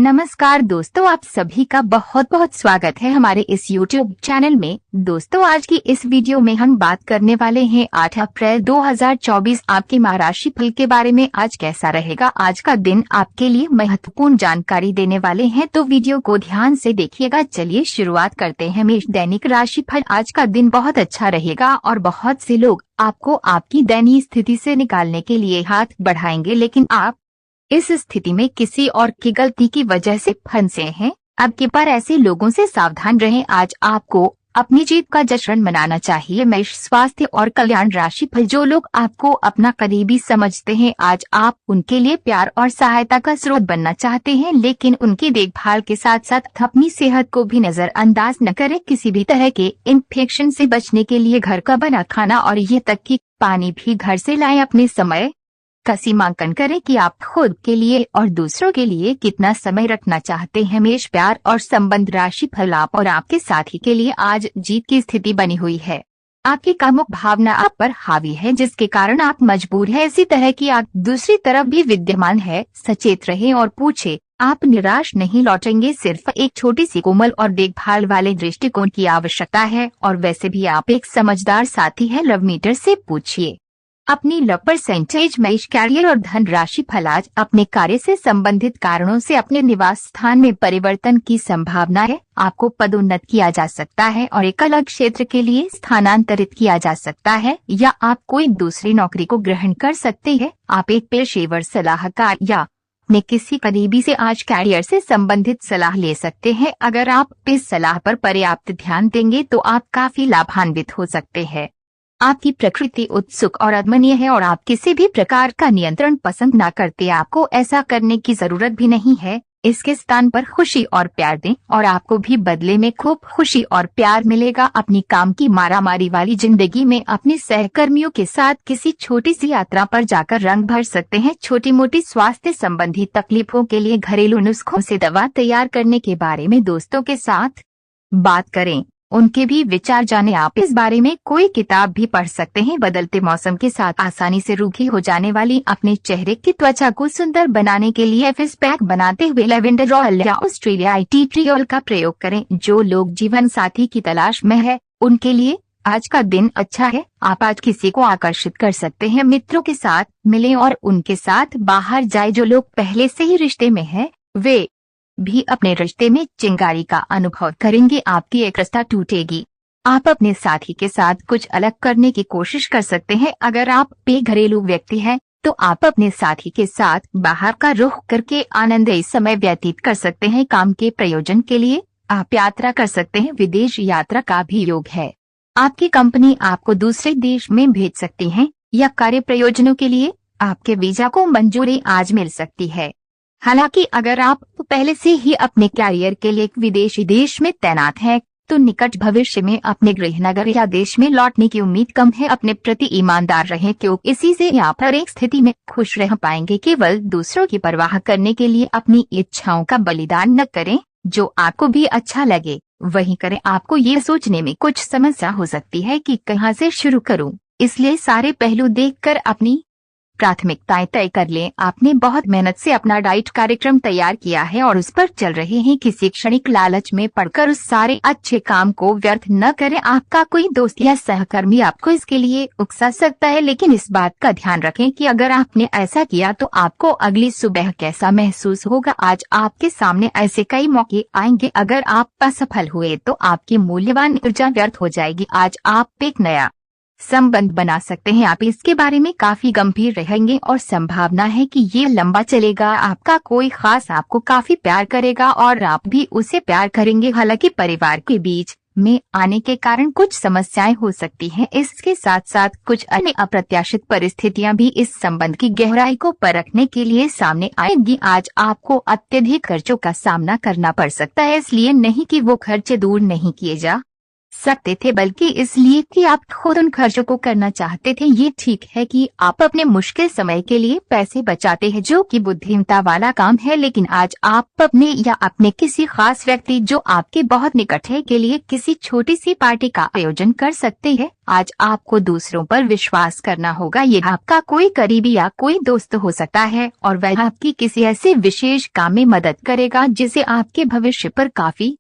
नमस्कार दोस्तों, आप सभी का बहुत बहुत स्वागत है हमारे इस YouTube चैनल में। दोस्तों, आज की इस वीडियो में हम बात करने वाले हैं 8 अप्रैल 2024 आपके माह राशिफल के बारे में। आज कैसा रहेगा आज का दिन, आपके लिए महत्वपूर्ण जानकारी देने वाले हैं, तो वीडियो को ध्यान से देखिएगा। चलिए शुरुआत करते हैं मेष दैनिक राशिफल। आज का दिन बहुत अच्छा रहेगा और बहुत से लोग आपको आपकी दयनीय स्थिति से निकालने के लिए हाथ बढ़ाएंगे, लेकिन आप इस स्थिति में किसी और की गलती की वजह से फंसे हैं। अब की बार ऐसे लोगों से सावधान रहें। आज आपको अपनी जीत का जश्न मनाना चाहिए। मेष स्वास्थ्य और कल्याण राशिफल। जो लोग आपको अपना करीबी समझते हैं, आज आप उनके लिए प्यार और सहायता का स्रोत बनना चाहते हैं, लेकिन उनकी देखभाल के साथ साथ अपनी सेहत को भी नजरअंदाज न करें। किसी भी तरह के इन्फेक्शन से बचने के लिए घर का बना खाना और ये तक कि पानी भी घर से लाएं। अपने समय का सीमांकन करें कि आप खुद के लिए और दूसरों के लिए कितना समय रखना चाहते हैं। मेष प्यार और संबंध राशिफल। आप और आपके साथी के लिए आज जीत की स्थिति बनी हुई है। आपकी कामुक भावना आप पर हावी है, जिसके कारण आप मजबूर हैं। इसी तरह की आग दूसरी तरफ भी विद्यमान है। सचेत रहें और पूछें, आप निराश नहीं लौटेंगे। सिर्फ एक छोटी सी कोमल और देखभाल वाले दृष्टिकोण की आवश्यकता है, और वैसे भी आप एक समझदार साथी है। लव मीटर से पूछिए अपनी लव परसेंटेज। मेष कैरियर और धन राशि फल। आज अपने कार्य से संबंधित कारणों से अपने निवास स्थान में परिवर्तन की संभावना है। आपको पदोन्नत किया जा सकता है और एक अलग क्षेत्र के लिए स्थानांतरित किया जा सकता है, या आप कोई दूसरी नौकरी को ग्रहण कर सकते हैं। आप एक पेशेवर सलाहकार या अपने किसी करीबी से आज कैरियर से संबंधित सलाह ले सकते हैं। अगर आप इस सलाह पर पर्याप्त ध्यान देंगे तो आप काफी लाभान्वित हो सकते हैं। आपकी प्रकृति उत्सुक और अदमनीय है और आप किसी भी प्रकार का नियंत्रण पसंद ना करते। आपको ऐसा करने की जरूरत भी नहीं है। इसके स्थान पर खुशी और प्यार दें और आपको भी बदले में खूब खुशी और प्यार मिलेगा। अपनी काम की मारामारी वाली जिंदगी में अपने सहकर्मियों के साथ किसी छोटी सी यात्रा पर जाकर रंग भर सकते हैं। छोटी मोटी स्वास्थ्य संबंधी तकलीफों के लिए घरेलू नुस्खों से दवा तैयार करने के बारे में दोस्तों के साथ बात करें, उनके भी विचार जाने। आप इस बारे में कोई किताब भी पढ़ सकते हैं। बदलते मौसम के साथ आसानी से रूखी हो जाने वाली अपने चेहरे की त्वचा को सुंदर बनाने के लिए फेस पैक बनाते हुए लेवेंडर ऑयल या ऑस्ट्रेलियाई टी ट्री ऑयल का प्रयोग करें। जो लोग जीवन साथी की तलाश में है, उनके लिए आज का दिन अच्छा है। आप आज किसी को आकर्षित कर सकते हैं। मित्रों के साथ मिलें और उनके साथ बाहर जाए। जो लोग पहले से ही रिश्ते में है, वे भी अपने रिश्ते में चिंगारी का अनुभव करेंगे। आपकी एक रास्ता टूटेगी। आप अपने साथी के साथ कुछ अलग करने की कोशिश कर सकते हैं। अगर आप बेघरेलू व्यक्ति हैं, तो आप अपने साथी के साथ बाहर का रुख करके आनंददायी समय व्यतीत कर सकते हैं। काम के प्रयोजन के लिए आप यात्रा कर सकते हैं। विदेश यात्रा का भी योग है। आपकी कंपनी आपको दूसरे देश में भेज सकती है, या कार्य प्रयोजनों के लिए आपके वीजा को मंजूरी आज मिल सकती है। हालांकि अगर आप पहले से ही अपने कैरियर के लिए एक विदेशी देश में तैनात हैं, तो निकट भविष्य में अपने गृह नगर या देश में लौटने की उम्मीद कम है। अपने प्रति ईमानदार रहें, क्योंकि इसी से आप हर एक स्थिति में खुश रह पाएंगे। केवल दूसरों की परवाह करने के लिए अपनी इच्छाओं का बलिदान न करें। जो आपको भी अच्छा लगे वही करें। आपको ये सोचने में कुछ समस्या हो सकती है कि कहाँ से शुरू करूं, इसलिए सारे पहलू देखकर अपनी प्राथमिकताएं तय कर लें। आपने बहुत मेहनत से अपना डाइट कार्यक्रम तैयार किया है और उस पर चल रहे हैं। किसी क्षणिक लालच में पड़कर उस सारे अच्छे काम को व्यर्थ न करें। आपका कोई दोस्त या सहकर्मी आपको इसके लिए उकसा सकता है, लेकिन इस बात का ध्यान रखें कि अगर आपने ऐसा किया तो आपको अगली सुबह कैसा महसूस होगा। आज आपके सामने ऐसे कई मौके आएंगे। अगर आप असफल हुए तो आपकी मूल्यवान ऊर्जा व्यर्थ हो जाएगी। आज आप एक नया संबंध बना सकते हैं। आप इसके बारे में काफी गंभीर रहेंगे और संभावना है कि ये लंबा चलेगा। आपका कोई खास आपको काफी प्यार करेगा और आप भी उसे प्यार करेंगे। हालांकि परिवार के बीच में आने के कारण कुछ समस्याएं हो सकती हैं। इसके साथ साथ कुछ अन्य अप्रत्याशित परिस्थितियां भी इस संबंध की गहराई को परखने के लिए सामने आएंगी। आज आपको अत्यधिक खर्चों का सामना करना पड़ सकता है, इसलिए नहीं कि वो खर्चे दूर नहीं किए जा सकते थे, बल्कि इसलिए कि आप खुद उन खर्चों को करना चाहते थे। ये ठीक है कि आप अपने मुश्किल समय के लिए पैसे बचाते हैं, जो कि बुद्धिमत्ता वाला काम है, लेकिन आज आप अपने या अपने किसी खास व्यक्ति जो आपके बहुत निकट है के लिए किसी छोटी सी पार्टी का आयोजन कर सकते हैं। आज आपको दूसरों पर विश्वास करना होगा। ये आपका कोई करीबी या कोई दोस्त हो सकता है और वह आपकी किसी ऐसे विशेष काम में मदद करेगा जिसे आपके भविष्य पर काफी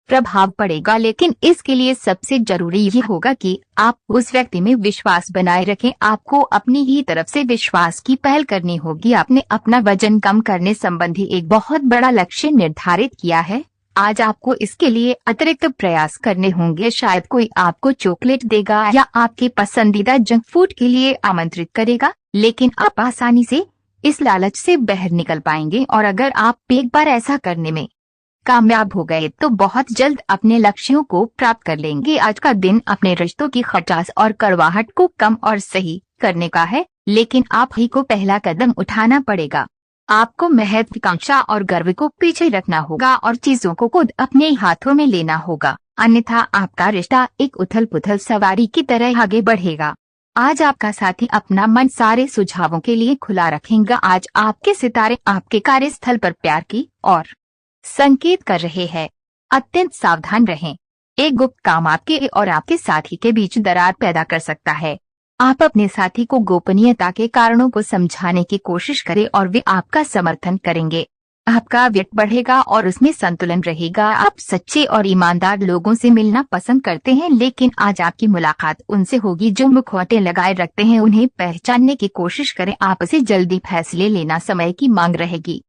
प्रभाव पड़ेगा। लेकिन इसके लिए सबसे जरूरी ये होगा कि आप उस व्यक्ति में विश्वास बनाए रखें। आपको अपनी ही तरफ से विश्वास की पहल करनी होगी। आपने अपना वजन कम करने संबंधी एक बहुत बड़ा लक्ष्य निर्धारित किया है। आज आपको इसके लिए अतिरिक्त प्रयास करने होंगे। शायद कोई आपको चॉकलेट देगा या आपके पसंदीदा जंक फूड के लिए आमंत्रित करेगा, लेकिन आप आसानी से इस लालच से बाहर निकल पाएंगे। और अगर आप एक बार ऐसा करने में कामयाब हो गए तो बहुत जल्द अपने लक्ष्यों को प्राप्त कर लेंगे। आज का दिन अपने रिश्तों की खटास और कड़वाहट को कम और सही करने का है, लेकिन आप ही को पहला कदम उठाना पड़ेगा। आपको महत्वाकांक्षा और गर्व को पीछे रखना होगा और चीजों को खुद अपने हाथों में लेना होगा, अन्यथा आपका रिश्ता एक उथल पुथल सवारी की तरह आगे बढ़ेगा। आज आपका साथी अपना मन सारे सुझावों के लिए खुला रखेगा। आज आपके सितारे आपके कार्यस्थल पर प्यार की और संकेत कर रहे हैं। अत्यंत सावधान रहें। एक गुप्त काम आपके और आपके साथी के बीच दरार पैदा कर सकता है। आप अपने साथी को गोपनीयता के कारणों को समझाने की कोशिश करें और वे आपका समर्थन करेंगे। आपका व्यक्ति बढ़ेगा और उसमें संतुलन रहेगा। आप सच्चे और ईमानदार लोगों से मिलना पसंद करते हैं, लेकिन आज आपकी मुलाकात उनसे होगी जो मुखौटे लगाए रखते हैं। उन्हें पहचानने की कोशिश करें। आपसे जल्दी फैसले लेना समय की मांग रहेगी।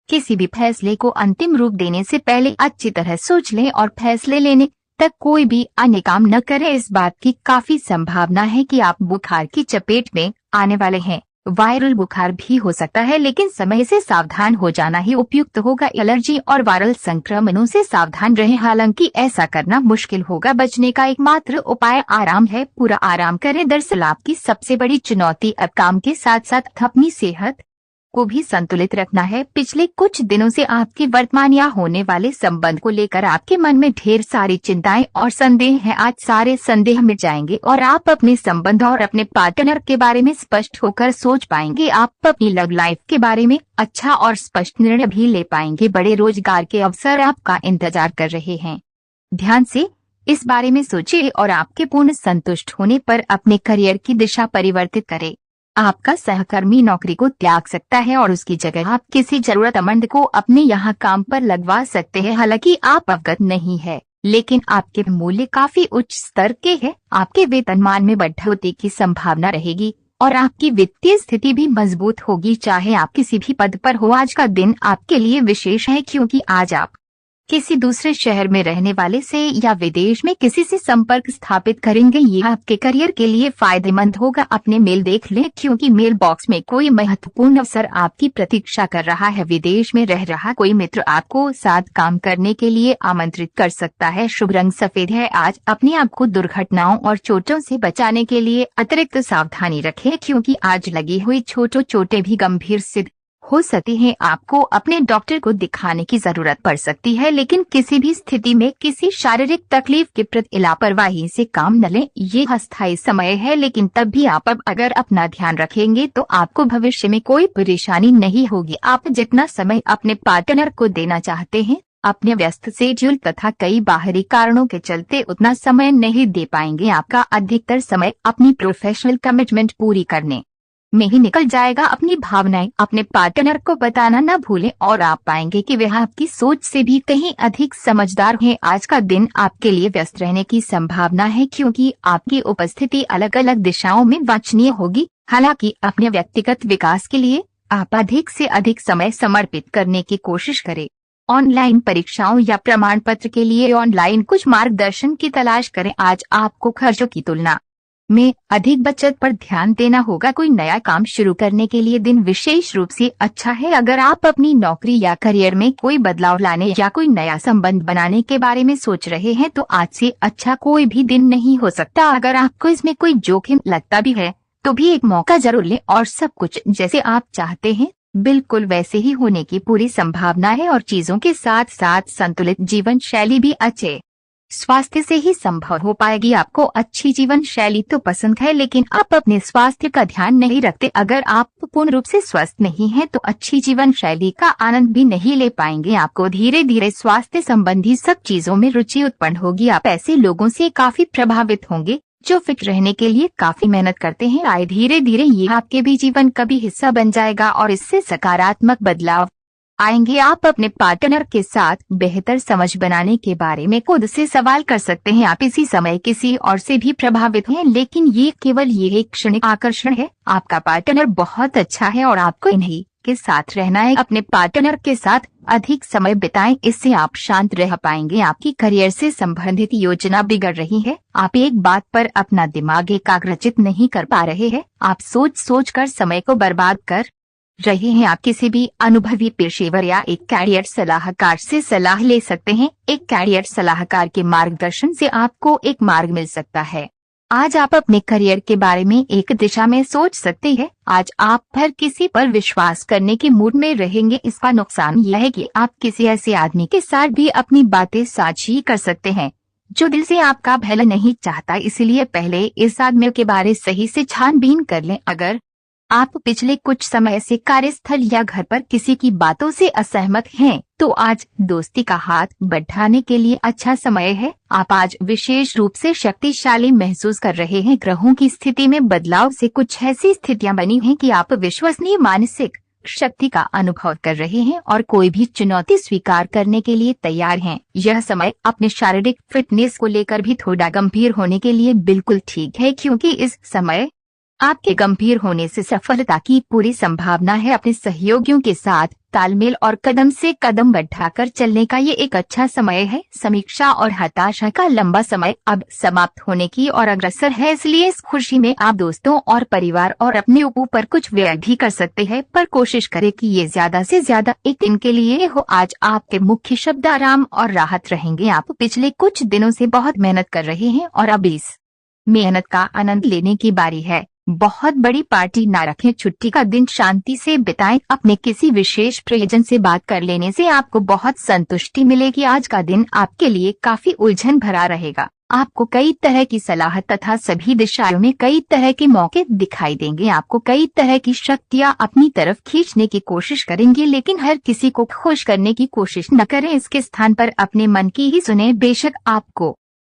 किसी भी फैसले को अंतिम रूप देने से पहले अच्छी तरह सोच लें और फैसले लेने तक कोई भी अन्य काम न करें। इस बात की काफी संभावना है कि आप बुखार की चपेट में आने वाले हैं। वायरल बुखार भी हो सकता है, लेकिन समय से सावधान हो जाना ही उपयुक्त होगा। एलर्जी और वायरल संक्रमणों से सावधान रहें, हालांकि ऐसा करना मुश्किल होगा। बचने का एकमात्र उपाय आराम है। पूरा आराम करें। दरअसल आपकी सबसे बड़ी चुनौती अब काम के साथ साथ अपनी सेहत को भी संतुलित रखना है। पिछले कुछ दिनों से आपके वर्तमान या होने वाले संबंध को लेकर आपके मन में ढेर सारी चिंताएं और संदेह हैं। आज सारे संदेह मिट जाएंगे और आप अपने संबंध और अपने पार्टनर के बारे में स्पष्ट होकर सोच पाएंगे। आप अपनी लव लाइफ के बारे में अच्छा और स्पष्ट निर्णय भी ले पाएंगे। बड़े रोजगार के अवसर आपका इंतजार कर रहे हैं। ध्यान से इस बारे में सोचिए और आपके पूर्ण संतुष्ट होने पर अपने करियर की दिशा परिवर्तित करें। आपका सहकर्मी नौकरी को त्याग सकता है और उसकी जगह आप किसी जरूरतमंद को अपने यहाँ काम पर लगवा सकते हैं। हालांकि आप अवगत नहीं है, लेकिन आपके मूल्य काफी उच्च स्तर के हैं। आपके वेतनमान में बढ़ोतरी की संभावना रहेगी और आपकी वित्तीय स्थिति भी मजबूत होगी, चाहे आप किसी भी पद पर हो। आज का दिन आपके लिए विशेष है क्योंकि आज आप किसी दूसरे शहर में रहने वाले से या विदेश में किसी से संपर्क स्थापित करेंगे। ये आपके करियर के लिए फायदेमंद होगा। अपने मेल देख लें क्योंकि मेल बॉक्स में कोई महत्वपूर्ण अवसर आपकी प्रतीक्षा कर रहा है। विदेश में रह रहा कोई मित्र आपको साथ काम करने के लिए आमंत्रित कर सकता है। शुभ रंग सफेद है। आज अपने आप को दुर्घटनाओं और चोटों से बचाने के लिए अतिरिक्त सावधानी रखें क्योंकि आज लगी हुई चोटें भी गंभीर सिद्ध हो सकती हैं। आपको अपने डॉक्टर को दिखाने की जरूरत पड़ सकती है, लेकिन किसी भी स्थिति में किसी शारीरिक तकलीफ के प्रति लापरवाही से काम न लें। ये अस्थायी समय है, लेकिन तब भी आप अगर अपना ध्यान रखेंगे तो आपको भविष्य में कोई परेशानी नहीं होगी। आप जितना समय अपने पार्टनर को देना चाहते हैं, अपने व्यस्त शेड्यूल तथा कई बाहरी कारणों के चलते उतना समय नहीं दे पाएंगे। आपका अधिकतर समय अपनी प्रोफेशनल कमिटमेंट पूरी करने में ही निकल जाएगा। अपनी भावनाएं अपने पार्टनर को बताना न भूलें और आप पाएंगे कि वह आपकी सोच से भी कहीं अधिक समझदार है। आज का दिन आपके लिए व्यस्त रहने की संभावना है क्योंकि आपकी उपस्थिति अलग अलग दिशाओं में वांछनीय होगी। हालांकि अपने व्यक्तिगत विकास के लिए आप अधिक से अधिक समय समर्पित करने की कोशिश करें। ऑनलाइन परीक्षाओं या प्रमाण पत्र के लिए ऑनलाइन कुछ मार्गदर्शन की तलाश करें। आज आपको खर्चों की तुलना में अधिक बचत पर ध्यान देना होगा। कोई नया काम शुरू करने के लिए दिन विशेष रूप से अच्छा है। अगर आप अपनी नौकरी या करियर में कोई बदलाव लाने या कोई नया संबंध बनाने के बारे में सोच रहे हैं तो आज से अच्छा कोई भी दिन नहीं हो सकता। अगर आपको इसमें कोई जोखिम लगता भी है तो भी एक मौका जरूर लें और सब कुछ जैसे आप चाहते हैं बिल्कुल वैसे ही होने की पूरी संभावना है और चीजों के साथ साथ संतुलित जीवन शैली भी अच्छे स्वास्थ्य से ही संभव हो पाएगी। आपको अच्छी जीवन शैली तो पसंद है, लेकिन आप अपने स्वास्थ्य का ध्यान नहीं रखते। अगर आप पूर्ण रूप से स्वस्थ नहीं हैं, तो अच्छी जीवन शैली का आनंद भी नहीं ले पाएंगे। आपको धीरे धीरे स्वास्थ्य संबंधी सब चीजों में रुचि उत्पन्न होगी। आप ऐसे लोगों से काफी प्रभावित होंगे जो फिट रहने के लिए काफी मेहनत करते हैं। आए धीरे धीरे ये आपके भी जीवन का भी हिस्सा बन जाएगा और इससे सकारात्मक बदलाव आएंगे। आप अपने पार्टनर के साथ बेहतर समझ बनाने के बारे में खुद से सवाल कर सकते हैं। आप इसी समय किसी और से भी प्रभावित हैं, लेकिन ये केवल ये एक क्षणिक आकर्षण है। आपका पार्टनर बहुत अच्छा है और आपको इन्हीं के साथ रहना है। अपने पार्टनर के साथ अधिक समय बिताएं, इससे आप शांत रह पाएंगे। आपकी करियर से संबंधित योजना बिगड़ रही है। आप एक बात पर अपना दिमाग एकाग्रचित नहीं कर पा रहे हैं। आप सोच सोच कर समय को बर्बाद कर रहे हैं। आप किसी भी अनुभवी पेशेवर या एक कैरियर सलाहकार से सलाह ले सकते हैं। एक कैरियर सलाहकार के मार्गदर्शन से आपको एक मार्ग मिल सकता है। आज आप अपने करियर के बारे में एक दिशा में सोच सकते हैं। आज आप हर किसी पर विश्वास करने के मूड में रहेंगे। इसका नुकसान यह है कि आप किसी ऐसे आदमी के साथ भी अपनी बातें साझी कर सकते हैं जो दिल से आपका भला नहीं चाहता। इसलिए पहले इस आदमी के बारे सही से छानबीन कर लें। अगर आप पिछले कुछ समय से कार्यस्थल या घर पर किसी की बातों से असहमत हैं, तो आज दोस्ती का हाथ बढ़ाने के लिए अच्छा समय है। आप आज विशेष रूप से शक्तिशाली महसूस कर रहे हैं। ग्रहों की स्थिति में बदलाव से कुछ ऐसी स्थितियां बनी हैं कि आप विश्वसनीय मानसिक शक्ति का अनुभव कर रहे हैं और कोई भी चुनौती स्वीकार करने के लिए तैयार हैं। यह समय अपने शारीरिक फिटनेस को लेकर भी थोड़ा गंभीर होने के लिए बिल्कुल ठीक है, क्योंकि इस समय आपके गंभीर होने से सफलता की पूरी संभावना है। अपने सहयोगियों के साथ तालमेल और कदम से कदम बढ़ाकर चलने का ये एक अच्छा समय है। समीक्षा और हताशा का लंबा समय अब समाप्त होने की ओर अग्रसर है, इसलिए इस खुशी में आप दोस्तों और परिवार और अपने ऊपर कुछ व्यय भी कर सकते हैं, पर कोशिश करें कि ये ज्यादा से ज्यादा एक दिन के लिए हो। आज आपके मुख्य शब्द आराम और राहत रहेंगे। आप पिछले कुछ दिनों से बहुत मेहनत कर रहे हैं और अब इस मेहनत का आनंद लेने की बारी है। बहुत बड़ी पार्टी ना रखें, छुट्टी का दिन शांति से बिताएं। अपने किसी विशेष प्रियजन से बात कर लेने से आपको बहुत संतुष्टि मिलेगी। आज का दिन आपके लिए काफी उलझन भरा रहेगा। आपको कई तरह की सलाह तथा सभी दिशाओं में कई तरह के मौके दिखाई देंगे। आपको कई तरह की शक्तियां अपनी तरफ खींचने की कोशिश करेंगी, लेकिन हर किसी को खुश करने की कोशिश न करें। इसके स्थान पर अपने मन की ही सुने। बेशक आपको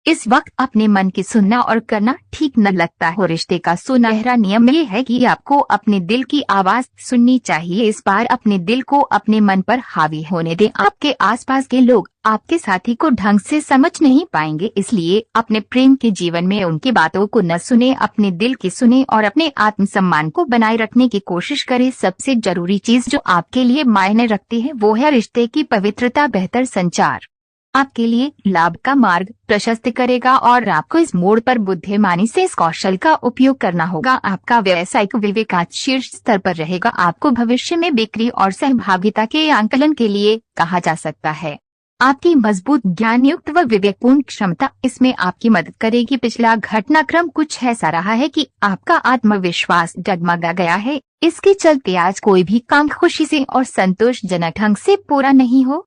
इस वक्त अपने मन की सुनना और करना ठीक न लगता है। रिश्ते का सुनहरा नियम ये है कि आपको अपने दिल की आवाज सुननी चाहिए। इस बार अपने दिल को अपने मन पर हावी होने दें। आपके आसपास के लोग आपके साथी को ढंग से समझ नहीं पाएंगे, इसलिए अपने प्रेम के जीवन में उनकी बातों को न सुने, अपने दिल की सुने और अपने आत्मसम्मान को बनाए रखने की कोशिश करें। सबसे जरूरी चीज जो आपके लिए मायने रखती है वो है रिश्ते की पवित्रता। बेहतर संचार आपके लिए लाभ का मार्ग प्रशस्त करेगा और आपको इस मोड़ पर बुद्धिमानी से इस कौशल का उपयोग करना होगा। आपका व्यावसायिक विवेक आज शीर्ष स्तर पर रहेगा। आपको भविष्य में बिक्री और सहभागिता के आंकलन के लिए कहा जा सकता है। आपकी मजबूत ज्ञान युक्त व विवेकपूर्ण क्षमता इसमें आपकी मदद करेगी। पिछला घटनाक्रम कुछ ऐसा रहा है कि आपका आत्मविश्वास डगमगा गया है। इसके चलते आज कोई भी काम खुशी से और संतोषजनक ढंग से पूरा नहीं हो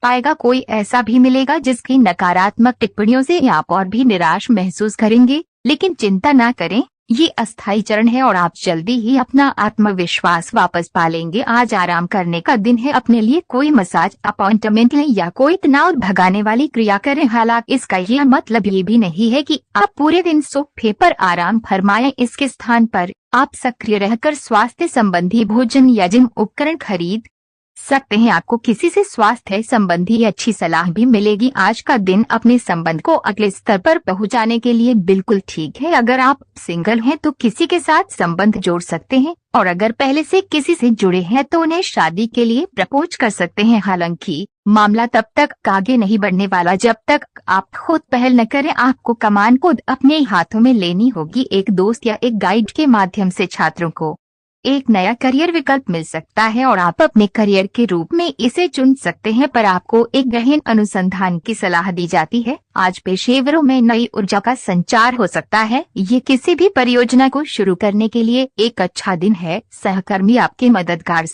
पाएगा। कोई ऐसा भी मिलेगा जिसकी नकारात्मक टिप्पणियों से आप और भी निराश महसूस करेंगे, लेकिन चिंता ना करें, ये अस्थायी चरण है और आप जल्दी ही अपना आत्मविश्वास वापस पा लेंगे। आज आराम करने का दिन है। अपने लिए कोई मसाज अपॉइंटमेंट लें या कोई तनाव भगाने वाली क्रिया करें। हालांकि इसका यह मतलब ये भी नहीं है कि आप पूरे दिन सोफे पर आराम फरमाएं। इसके स्थान पर आप सक्रिय रहकर स्वास्थ्य संबंधी भोजन या जिम उपकरण खरीद सकते हैं। आपको किसी से स्वास्थ्य संबंधी अच्छी सलाह भी मिलेगी। आज का दिन अपने संबंध को अगले स्तर पर पहुंचाने के लिए बिल्कुल ठीक है। अगर आप सिंगल हैं तो किसी के साथ संबंध जोड़ सकते हैं और अगर पहले से किसी से जुड़े हैं तो उन्हें शादी के लिए प्रपोज कर सकते हैं। हालांकि मामला तब तक आगे नहीं बढ़ने वाला जब तक आप खुद पहल न करें। आपको कमान को अपने हाथों में लेनी होगी। एक दोस्त या एक गाइड के माध्यम से छात्रों को एक नया करियर विकल्प मिल सकता है और आप अपने करियर के रूप में इसे चुन सकते हैं, पर आपको एक गहन अनुसंधान की सलाह दी जाती है। आज पेशेवरों में नई ऊर्जा का संचार हो सकता है। ये किसी भी परियोजना को शुरू करने के लिए एक अच्छा दिन है। सहकर्मी आपके मददगार